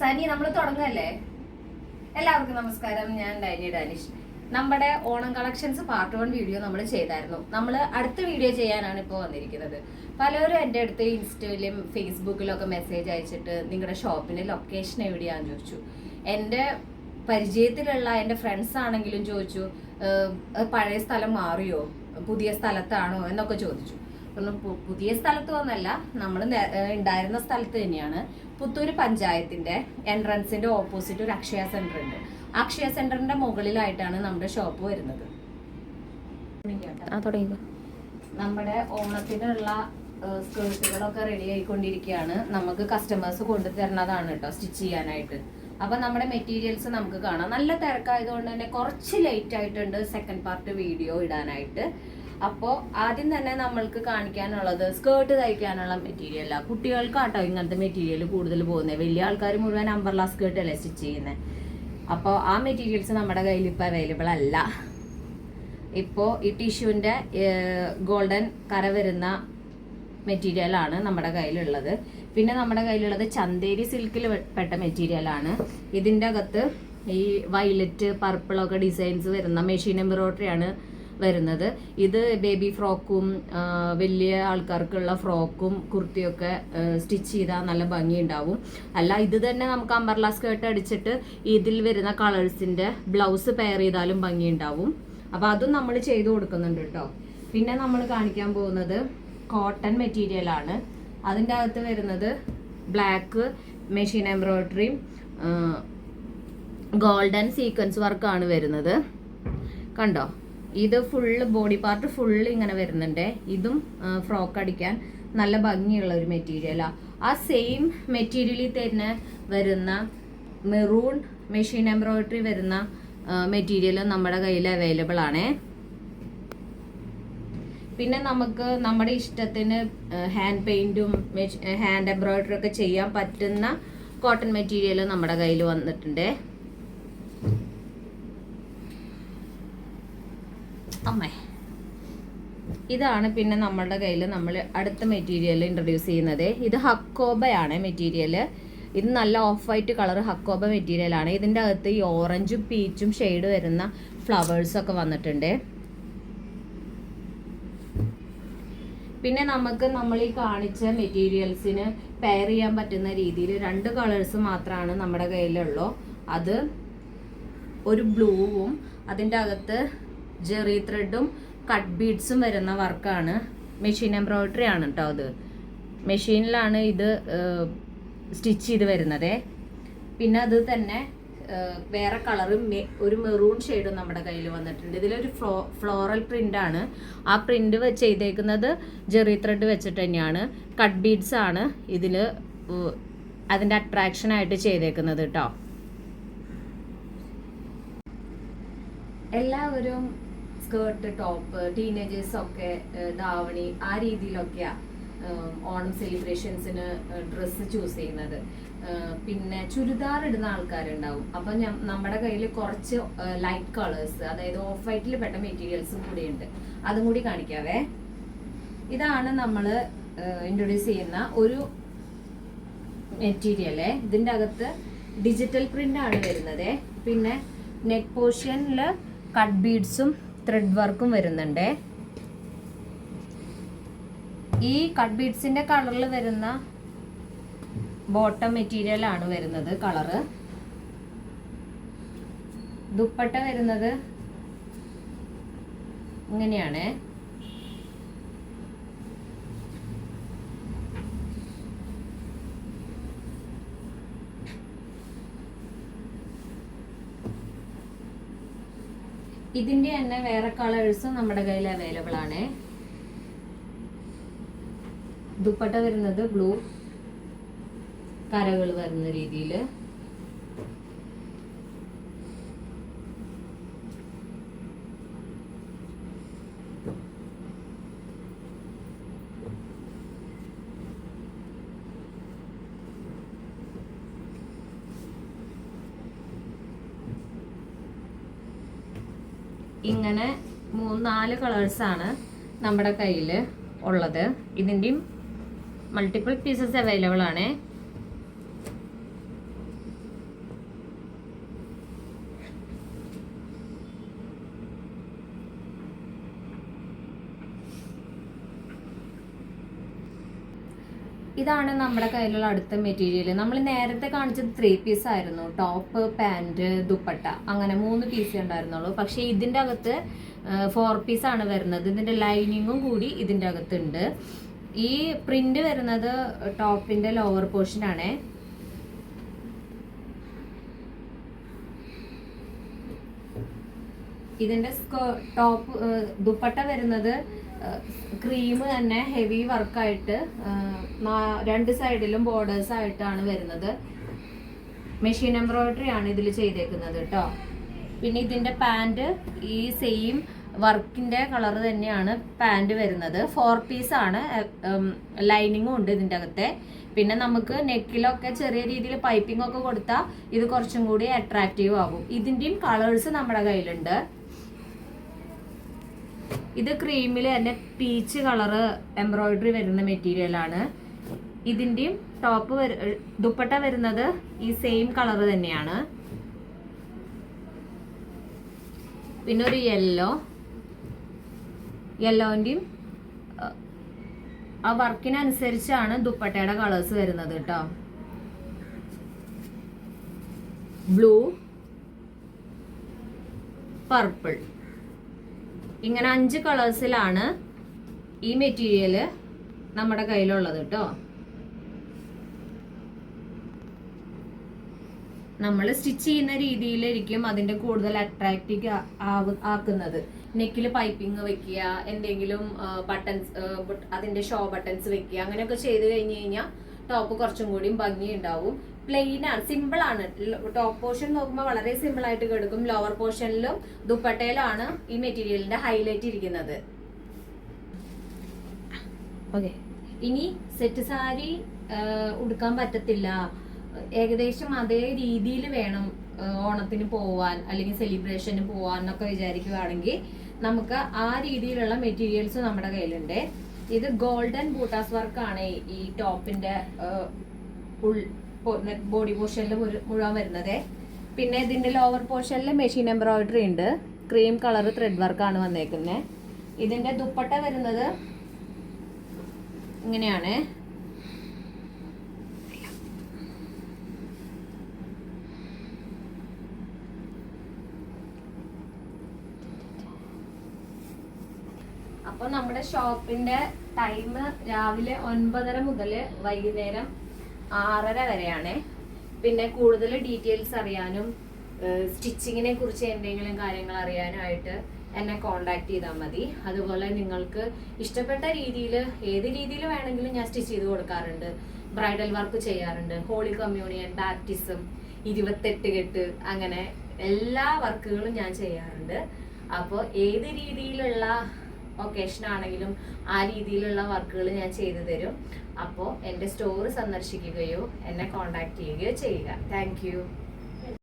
സനി നമ്മൾ തുടങ്ങല്ലേ. എല്ലാവർക്കും നമസ്കാരം. ഞാൻ ഡൈനി ഡാനിഷ്. നമ്മുടെ ഓണം കളക്ഷൻസ് പാർട്ട് 1 വീഡിയോ നമ്മൾ ചെയ്തായിരുന്നു. നമ്മൾ അടുത്ത വീഡിയോ ചെയ്യാനാണ് ഇപ്പോൾ വന്നിരിക്കുന്നത്. പലരും എൻ്റെ അടുത്ത് ഇൻസ്റ്റയിലും ഫേസ്ബുക്കിലും ഒക്കെ മെസ്സേജ് അയച്ചിട്ട് നിങ്ങളുടെ ഷോപ്പിന്റെ ലൊക്കേഷൻ എവിടെയാന്ന് ചോദിച്ചു. എൻ്റെ പരിചയത്തിലുള്ള എൻ്റെ ഫ്രണ്ട്സ് ആണെങ്കിലും ചോദിച്ചു, പഴയ സ്ഥലം മാറിയോ, പുതിയ സ്ഥലത്താണോ എന്നൊക്കെ ചോദിച്ചു. പുതിയ സ്ഥലത്ത് ഒന്നല്ല, നമ്മൾ ഉണ്ടായിരുന്ന സ്ഥലത്ത് തന്നെയാണ്. പുത്തൂര് പഞ്ചായത്തിന്റെ എൻട്രൻസിന്റെ ഓപ്പോസിറ്റ് ഒരു അക്ഷയ സെന്റർ ഉണ്ട്. അക്ഷയ സെന്ററിന്റെ മുകളിലായിട്ടാണ് നമ്മുടെ ഷോപ്പ് വരുന്നത്. നമ്മുടെ ഓണത്തിനുള്ള സ്കേർട്ടുകളൊക്കെ റെഡി ആയിക്കൊണ്ടിരിക്കുകയാണ്. നമുക്ക് കസ്റ്റമേഴ്സ് കൊണ്ടുതരുന്നതാണ് കേട്ടോ സ്റ്റിച്ച് ചെയ്യാനായിട്ട്. അപ്പൊ നമ്മുടെ മെറ്റീരിയൽസ് നമുക്ക് കാണാം. നല്ല തിരക്കായതുകൊണ്ട് തന്നെ കുറച്ച് ലേറ്റ് ആയിട്ടുണ്ട് സെക്കൻഡ് പാർട്ട് വീഡിയോ ഇടാനായിട്ട്. അപ്പോൾ ആദ്യം തന്നെ നമ്മൾക്ക് കാണിക്കാനുള്ളത് സ്കേർട്ട് തയ്ക്കാനുള്ള മെറ്റീരിയലാണ്. കുട്ടികൾക്കാട്ടോ ഇങ്ങനത്തെ മെറ്റീരിയൽ കൂടുതൽ പോകുന്നത്. വലിയ ആൾക്കാർ മുഴുവൻ അംബർല സ്കേർട്ട് അല്ലേ സ്റ്റിച്ച് ചെയ്യുന്നത്. അപ്പോൾ ആ മെറ്റീരിയൽസ് നമ്മുടെ കയ്യിൽ ഇപ്പോൾ അവൈലബിൾ അല്ല. ഇപ്പോൾ ഈ ടിഷ്യൂവിൻ്റെ ഗോൾഡൻ കര വരുന്ന മെറ്റീരിയലാണ് നമ്മുടെ കയ്യിലുള്ളത്. പിന്നെ നമ്മുടെ കയ്യിലുള്ളത് ചന്തേരി സിൽക്കിൽ പെട്ട മെറ്റീരിയലാണ്. ഇതിൻ്റെ അകത്ത് ഈ വയലറ്റ് പർപ്പിളൊക്കെ ഡിസൈൻസ് വരുന്ന മെഷീൻ എംബ്രോയിഡറിയാണ് വരുന്നത്. ഇത് ബേബി ഫ്രോക്കും വലിയ ആൾക്കാർക്കുള്ള ഫ്രോക്കും കുർത്തിയൊക്കെ സ്റ്റിച്ച് ചെയ്താൽ നല്ല ഭംഗി ഉണ്ടാവും. അല്ല ഇത് തന്നെ നമുക്ക് അംബർല സ്കേർട്ട് അടിച്ചിട്ട് ഇതിൽ വരുന്ന കളേഴ്സിന്റെ ബ്ലൗസ് പെയർ ചെയ്താലും ഭംഗി ഉണ്ടാവും. അപ്പൊ അതും നമ്മൾ ചെയ്തു കൊടുക്കുന്നുണ്ട് കേട്ടോ. പിന്നെ നമ്മൾ കാണിക്കാൻ പോകുന്നത് കോട്ടൺ മെറ്റീരിയൽ ആണ്. അതിൻ്റെ അകത്ത് വരുന്നത് ബ്ലാക്ക് മെഷീൻ എംബ്രോയിഡറിയും ഗോൾഡൻ സീക്വൻസ് വർക്കാണ് വരുന്നത്. കണ്ടോ, ഇത് ഫുള്ള് ബോഡി പാർട്ട് ഫുള്ള് ഇങ്ങനെ വരുന്നുണ്ട്. ഇതും ഫ്രോക്ക് അടിക്കാൻ നല്ല ഭംഗിയുള്ള ഒരു മെറ്റീരിയലാണ്. ആ സെയിം മെറ്റീരിയലിൽ തന്നെ വരുന്ന മെറൂൺ മെഷീൻ എംബ്രോയിഡറി വരുന്ന മെറ്റീരിയൽ നമ്മുടെ കയ്യിൽ അവൈലബിൾ ആണ്. പിന്നെ നമുക്ക് നമ്മുടെ ഇഷ്ടത്തിന് ഹാൻഡ് പെയിന്റും ഹാൻഡ് എംബ്രോയിഡറി ഒക്കെ ചെയ്യാൻ പറ്റുന്ന കോട്ടൺ മെറ്റീരിയൽ നമ്മുടെ കയ്യിൽ വന്നിട്ടുണ്ട്. ഇതാണ് പിന്നെ നമ്മളുടെ കയ്യിൽ നമ്മൾ അടുത്ത മെറ്റീരിയൽ ഇൻട്രൊഡ്യൂസ് ചെയ്യുന്നത്. ഇത് ഹക്കോബയാണ് മെറ്റീരിയൽ. ഇത് നല്ല of white colour hakoba material ആണ്. ഇതിൻ്റെ അകത്ത് ഈ ഓറഞ്ചും പീച്ചും ഷെയ്ഡ് വരുന്ന ഫ്ലവേഴ്സ് ഒക്കെ വന്നിട്ടുണ്ട്. പിന്നെ നമുക്ക് നമ്മൾ ഈ കാണിച്ച മെറ്റീരിയൽസിന് പെയർ ചെയ്യാൻ പറ്റുന്ന രീതിയിൽ 2 കളേഴ്സ് മാത്രമാണ് നമ്മുടെ കയ്യിലുള്ളൂ. അത് ഒരു ബ്ലൂവും അതിൻ്റെ അകത്ത് ജെറി ത്രെഡും കട്ട് ബീഡ്സും വരുന്ന വർക്കാണ്. മെഷീൻ എംബ്രോയിഡറി ആണ് കേട്ടോ. അത് മെഷീനിലാണ് ഇത് സ്റ്റിച്ച് ചെയ്ത് വരുന്നത്. പിന്നെ അത് തന്നെ വേറെ കളറും ഒരു മെറൂൺ ഷെയ്ഡും നമ്മുടെ കയ്യിൽ വന്നിട്ടുണ്ട്. ഇതിലൊരു ഫ്ലോറൽ പ്രിന്റ് ആണ്. ആ പ്രിന്റ് ചെയ്തേക്കുന്നത് ജെറി ത്രെഡ് വെച്ചിട്ട് തന്നെയാണ്. കട്ട് ബീഡ്സ് ആണ് ഇതിൽ അതിൻ്റെ അട്രാക്ഷനായിട്ട് ചെയ്തേക്കുന്നത് കേട്ടോ. എല്ലാവരും സ്കേർട്ട്, ടോപ്പ്, ടീനേജേഴ്സ് ഒക്കെ ധാവണി ആ രീതിയിലൊക്കെയാണ് ഓണം സെലിബ്രേഷൻസിന് ഡ്രസ്സ് ചൂസ് ചെയ്യുന്നത്. പിന്നെ ചുരിദാർ ഇടുന്ന ആൾക്കാരുണ്ടാവും. അപ്പം നമ്മുടെ കയ്യിൽ കുറച്ച് ലൈറ്റ് കളേഴ്സ്, അതായത് ഓഫ് വൈറ്റിൽ പെട്ട മെറ്റീരിയൽസും കൂടിയുണ്ട്. അതും കൂടി കാണിക്കാവേ. ഇതാണ് നമ്മൾ ഇൻട്രൊഡ്യൂസ് ചെയ്യുന്ന ഒരു മെറ്റീരിയല്. ഇതിൻ്റെ അകത്ത് ഡിജിറ്റൽ പ്രിന്റ് ആണ് വരുന്നത്. പിന്നെ നെക്ക് പോർഷനിൽ കട്ട് ബീഡ്സും ത്രെഡ് വർക്കും വരുന്നുണ്ട്. ഈ കട്ട് ബീഡ്സിന്റെ കളറിൽ വരുന്ന ബോട്ടം മെറ്റീരിയൽ ആണ് വരുന്നത് കളറ്. ദുപ്പട്ട വരുന്നത് ഇങ്ങനെയാണ്. ഇതിന്റെ തന്നെ വേറെ കളേഴ്സും നമ്മുടെ കയ്യിൽ അവൈലബിൾ ആണ്. ദുപ്പട്ട വരുന്നത് ബ്ലൂ കരകൾ വരുന്ന രീതിയിൽ. ഇങ്ങനെ 3-4 കളേഴ്സാണ് നമ്മുടെ കയ്യിൽ ഉള്ളത്. ഇതിൻ്റെയും മൾട്ടിപ്പിൾ പീസസ് അവൈലബിൾ ആണ്. ഇതാണ് നമ്മുടെ കയ്യിലുള്ള അടുത്ത മെറ്റീരിയൽ. നമ്മൾ നേരത്തെ കാണിച്ചത് 3 പീസ് ആയിരുന്നു, ടോപ്പ്, പാൻറ്, ദുപ്പട്ട, അങ്ങനെ 3 പീസേ ഉണ്ടായിരുന്നുള്ളൂ. പക്ഷേ ഇതിൻ്റെ അകത്ത് 4 പീസാണ് വരുന്നത്. ഇതിൻ്റെ ലൈനിങ്ങും കൂടി ഇതിൻ്റെ അകത്തുണ്ട്. ഈ പ്രിന്റ് വരുന്നത് ടോപ്പിന്റെ ലോവർ പോർഷൻ ആണ്. ഇതിന്റെ ടോപ്പ് ദുപ്പട്ട വരുന്നത് ക്രീം തന്നെ ഹെവി വർക്കായിട്ട് 2 സൈഡിലും ബോർഡേഴ്സ് ആയിട്ടാണ് വരുന്നത്. മെഷീൻ എംബ്രോയിഡറി ആണ് ഇതിൽ ചെയ്തേക്കുന്നത് കേട്ടോ. പിന്നെ ഇതിന്റെ പാൻറ് ഈ സെയിം വർക്കിന്റെ കളർ തന്നെയാണ് പാൻറ് വരുന്നത്. 4 പീസ് ആണ്. ലൈനിങ്ങും ഉണ്ട് ഇതിൻ്റെ അകത്തെ. പിന്നെ നമുക്ക് നെക്കിലൊക്കെ ചെറിയ രീതിയിൽ പൈപ്പിംഗ് ഒക്കെ കൊടുത്താൽ ഇത് കുറച്ചും കൂടി അട്രാക്റ്റീവ് ആകും. ഇതിന്റെയും കളേഴ്സ് നമ്മുടെ കയ്യിലുണ്ട്. ഇത് ക്രീമിൽ തന്നെ പീച്ച് കളറ് എംബ്രോയിഡറി വരുന്ന മെറ്റീരിയൽ ആണ്. ഇതിന്റെയും ടോപ്പ് ദുപ്പട്ട വരുന്നത് ഈ സെയിം കളർ തന്നെയാണ്. പിന്നെ ഒരു യെല്ലോന്റെയും ആ വർക്കിനനുസരിച്ചാണ് ദുപ്പട്ടയുടെ കളേഴ്സ് വരുന്നത് കേട്ടോ. ബ്ലൂ, പർപ്പിൾ, ഇങ്ങനെ 5 കളേഴ്സിലാണ് ഈ മെറ്റീരിയൽ നമ്മുടെ കയ്യിലുള്ളത് കേട്ടോ. നമ്മൾ സ്റ്റിച്ച് ചെയ്യുന്ന രീതിയിലായിരിക്കും അതിന്റെ കൂടുതൽ അട്രാക്റ്റീവ് ആക്കുന്നത്. നെക്കിൽ പൈപ്പിംഗ് വെക്കുക, എന്തെങ്കിലും ബട്ടൺസ്, അതിന്റെ ഷോ ബട്ടൺസ് വെക്കുക, അങ്ങനെയൊക്കെ ചെയ്ത് കഴിഞ്ഞ് കഴിഞ്ഞാൽ ടോപ്പ് കുറച്ചും കൂടി ഭംഗി ഉണ്ടാവും. പ്ലെയിൻ ആണ്, സിമ്പിൾ ആണ്. ടോപ്പ് പോർഷൻ നോക്കുമ്പോൾ വളരെ സിമ്പിൾ ആയിട്ട് കിടക്കും. ലോവർ പോർഷനിലും ദുപ്പട്ടയിലാണ് ഈ മെറ്റീരിയലിന്റെ ഹൈലൈറ്റ് ഇരിക്കുന്നത്. ഓക്കെ, ഇനി സെറ്റ് സാരി ഉടുക്കാൻ പറ്റത്തില്ല, ഏകദേശം അതേ രീതിയിൽ വേണം ഓണത്തിന് പോവാൻ അല്ലെങ്കിൽ സെലിബ്രേഷന് പോവാൻ എന്നൊക്കെ വിചാരിക്കുകയാണെങ്കിൽ നമുക്ക് ആ രീതിയിലുള്ള മെറ്റീരിയൽസ് നമ്മുടെ കയ്യിലുണ്ട്. ഇത് ഗോൾഡൻ ബൂട്ടാസ് വർക്കാണ് ഈ ടോപ്പിന്റെ ബോഡി പോർഷനിൽ മുഴുവൻ വരുന്നത്. പിന്നെ ഇതിന്റെ ലോവർ പോർഷനിൽ മെഷീൻ എംബ്രോയിഡറി ഉണ്ട്. ക്രീം കളർ ത്രെഡ് വർക്കാണ് വന്നേക്കുന്നത്. ഇതിന്റെ ദുപ്പട്ട വരുന്നത് ഇങ്ങനെയാണ്. അപ്പൊ നമ്മുടെ ഷോപ്പിന്റെ ടൈം രാവിലെ 9:30 മുതൽ വൈകുന്നേരം 6:30 വരെയാണ്. പിന്നെ കൂടുതൽ ഡീറ്റെയിൽസ് അറിയാനും സ്റ്റിച്ചിങ്ങിനെ കുറിച്ച് എന്തെങ്കിലും കാര്യങ്ങൾ അറിയാനായിട്ട് എന്നെ കോണ്ടാക്ട് ചെയ്താൽ മതി. അതുപോലെ നിങ്ങൾക്ക് ഇഷ്ടപ്പെട്ട രീതിയിൽ ഏത് രീതിയിൽ വേണമെങ്കിലും ഞാൻ സ്റ്റിച്ച് ചെയ്ത് കൊടുക്കാറുണ്ട്. ബ്രൈഡൽ വർക്ക് ചെയ്യാറുണ്ട്, ഹോളി കമ്മ്യൂണിയൻ, ബാപ്റ്റിസം, 28 കെട്ട്, അങ്ങനെ എല്ലാ വർക്കുകളും ഞാൻ ചെയ്യാറുണ്ട്. അപ്പോൾ ഏത് രീതിയിലുള്ള ഒക്കേഷൻ ആണെങ്കിലും ആ രീതിയിലുള്ള വർക്കുകൾ ഞാൻ ചെയ്തു തരും. അപ്പോൾ എൻ്റെ സ്റ്റോർ സന്ദർശിക്കുകയോ എന്നെ കോണ്ടാക്ട് ചെയ്യുകയോ ചെയ്യുക. താങ്ക്